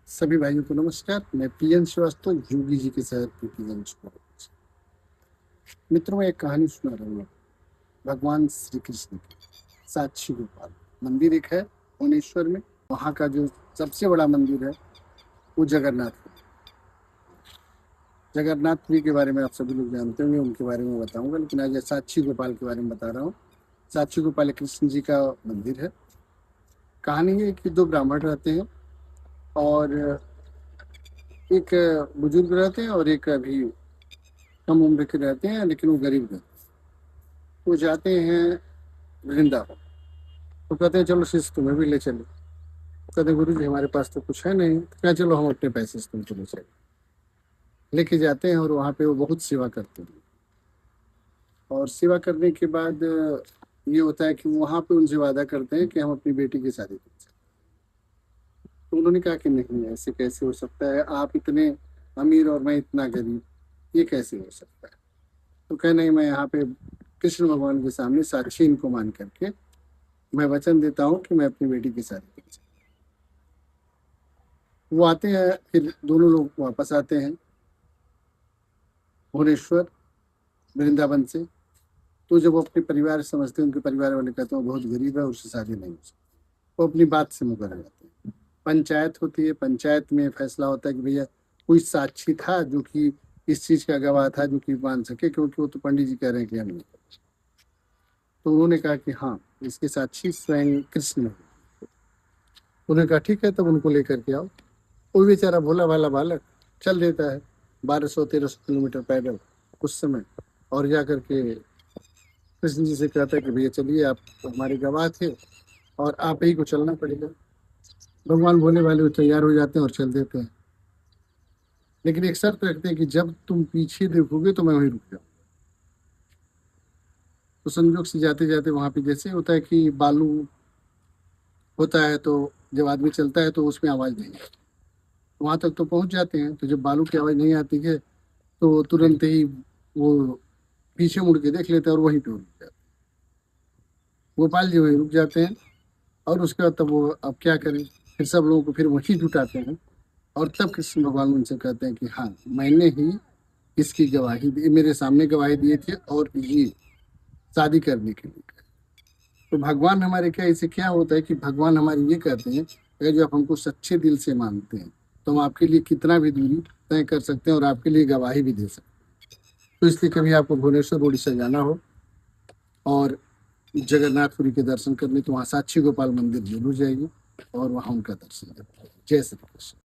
सभी भाइयों को नमस्कार। मैं पीएन श्रीवास्तव योगी जी के शहर पीपीगंज को। मित्रों, मैं एक कहानी सुना रहा हूँ भगवान श्री कृष्ण की। साक्षी गोपाल मंदिर एक है भुवनेश्वर में। वहाँ का जो सबसे बड़ा मंदिर है वो जगन्नाथपुरी। जगन्नाथपुरी के बारे में आप सभी लोग जानते होंगे, उनके बारे में बताऊंगा, लेकिन आज साक्षी गोपाल के बारे में बता रहा हूँ। साक्षी गोपाल कृष्ण जी का मंदिर है। कहानी है कि दो ब्राह्मण रहते हैं और एक बुजुर्ग रहते हैं और एक अभी कम उम्र के रहते हैं, लेकिन वो गरीब रहते हैं। वो जाते हैं वृंदावन। तो कहते हैं चलो शिष्य तुम्हें भी ले चले। तो कहते हैं गुरु जी हमारे पास तो कुछ है नहीं। तो क्या, चलो हम अपने पैसे से तुमको ले चले। लेके जाते हैं और वहाँ पे वो बहुत सेवा करते हैं। और सेवा करने के बाद ये होता है कि वहाँ पे उनसे वादा करते हैं कि हम अपनी बेटी की शादी करें। तो उन्होंने कहा कि नहीं, ऐसे कैसे हो सकता है, आप इतने अमीर और मैं इतना गरीब, ये कैसे हो सकता है। तो कहे नहीं, मैं यहाँ पे कृष्ण भगवान के सामने साक्षी इनको मान करके मैं वचन देता हूँ कि मैं अपनी बेटी की शादी करूँ। वो आते हैं, फिर दोनों लोग वापस आते हैं भुवनेश्वर वृंदावन से। तो जब वो अपने परिवार समझते हैं, उनके परिवार वाले कहते हैं वो बहुत गरीब है, उससे शादी नहीं हो सकती। वो अपनी बात से मुकर जाते हैं। पंचायत होती है, पंचायत में फैसला होता है कि भैया कोई साक्षी था जो कि इस चीज का गवाह था जो कि मान सके, क्योंकि वो तो पंडित जी कह रहे हैं कि हम नहीं। तो उन्होंने कहा कि हाँ, इसके साक्षी स्वयं कृष्ण है। उन्होंने कहा ठीक है, तब उनको लेकर के आओ। वो बेचारा भोला भाला बालक चल देता है 1200-1300 किलोमीटर पैदल उस समय, और जा करके कृष्ण जी से कहता है कि भैया चलिए, आप हमारे गवाह थे और आप ही को चलना पड़ेगा। भगवान भोले भाले वो तैयार हो जाते हैं और चल देते हैं, लेकिन एक शर्त रखते हैं कि जब तुम पीछे देखोगे तो मैं वहीं रुक जाऊँ। तो संजोग से जाते जाते वहां पे जैसे होता है कि बालू होता है, तो जब आदमी चलता है तो उसमें आवाज नहीं आती। वहां तक तो पहुंच जाते हैं, तो जब बालू की आवाज नहीं आती है तो तुरंत ही वो पीछे मुड़ के देख लेते हैं और वहीं पे रुक जाते हैं। गोपाल जी वहीं रुक जाते हैं। और उसके बाद तब वो अब क्या करें, फिर सब लोगों को फिर वहीं जुटाते हैं। और तब कृष्ण भगवान उनसे कहते हैं कि हाँ, मैंने ही इसकी गवाही दी, मेरे सामने गवाही दिए थे और ये शादी करने के लिए। तो भगवान हमारे क्या, इसे क्या होता है कि भगवान हमारे ये कहते हैं अगर जो आप हमको सच्चे दिल से मानते हैं तो हम आपके लिए कितना भी दूरी तय कर सकते हैं और आपके लिए गवाही भी दे सकते हैं। तो इसलिए कभी आपको भुवनेश्वर उड़ीसा जाना हो और जगन्नाथपुरी के दर्शन करने, तो वहाँ साक्षी गोपाल मंदिर जरूर जाइए और वहाँ उनका दर्शन करिए। जय श्री कृष्ण।